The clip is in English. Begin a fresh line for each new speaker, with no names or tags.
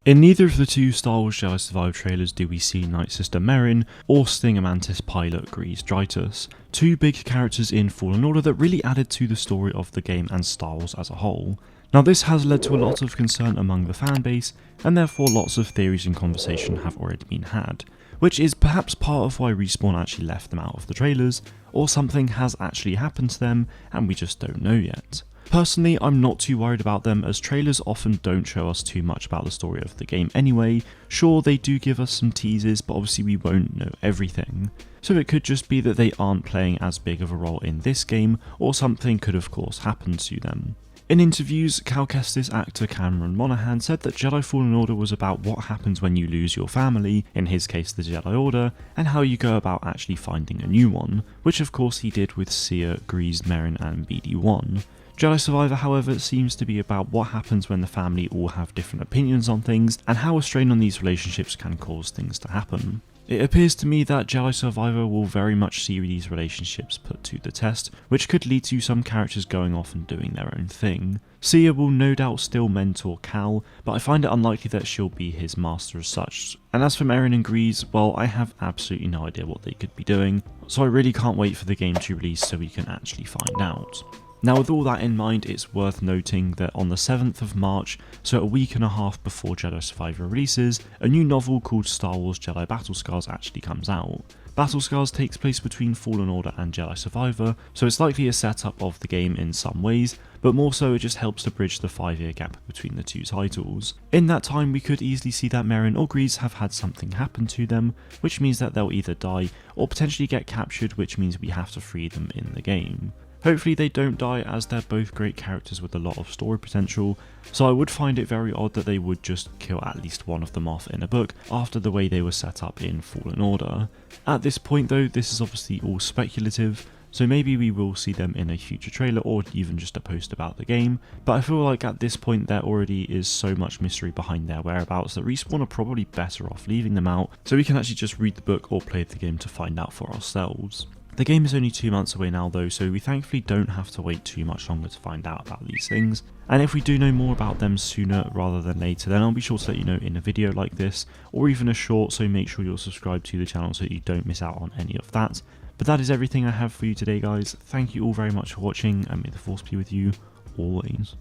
In neither of the two Star Wars Jedi Survivor trailers do we see Nightsister Merrin or Stinger Mantis pilot Greez Dritus, two big characters in Fallen Order that really added to the story of the game and Star Wars as a whole. Now this has led to a lot of concern among the fanbase, and therefore lots of theories and conversation have already been had, which is perhaps part of why Respawn actually left them out of the trailers, or something has actually happened to them and we just don't know yet. Personally, I'm not too worried about them, as trailers often don't show us too much about the story of the game anyway. Sure, they do give us some teasers, but obviously we won't know everything. So it could just be that they aren't playing as big of a role in this game, or something could of course happen to them. In interviews, Cal Kestis actor Cameron Monaghan said that Jedi Fallen Order was about what happens when you lose your family, in his case the Jedi Order, and how you go about actually finding a new one, which of course he did with Seer, Greez, Merrin and BD1. Jedi Survivor, however, seems to be about what happens when the family all have different opinions on things, and how a strain on these relationships can cause things to happen. It appears to me that Jedi Survivor will very much see these relationships put to the test, which could lead to some characters going off and doing their own thing. Seer will no doubt still mentor Cal, but I find it unlikely that she'll be his master as such. And as for Merrin and Greez, well, I have absolutely no idea what they could be doing, so I really can't wait for the game to release so we can actually find out. Now with all that in mind, it's worth noting that on the 7th of March, so a week and a half before Jedi Survivor releases, a new novel called Star Wars Jedi Battle Scars actually comes out. Battle Scars takes place between Fallen Order and Jedi Survivor, so it's likely a setup of the game in some ways, but more so it just helps to bridge the 5-year gap between the two titles. In that time we could easily see that Merrin or Greez have had something happen to them, which means that they'll either die or potentially get captured, which means we have to free them in the game. Hopefully they don't die, as they're both great characters with a lot of story potential, so I would find it very odd that they would just kill at least one of them off in a book after the way they were set up in Fallen Order. At this point though, this is obviously all speculative, so maybe we will see them in a future trailer or even just a post about the game, but I feel like at this point there already is so much mystery behind their whereabouts that Respawn are probably better off leaving them out, so we can actually just read the book or play the game to find out for ourselves. The game is only 2 months away now though, so we thankfully don't have to wait too much longer to find out about these things, and if we do know more about them sooner rather than later, then I'll be sure to let you know in a video like this, or even a short, so make sure you're subscribed to the channel so you don't miss out on any of that. But that is everything I have for you today guys. Thank you all very much for watching, and may the force be with you always.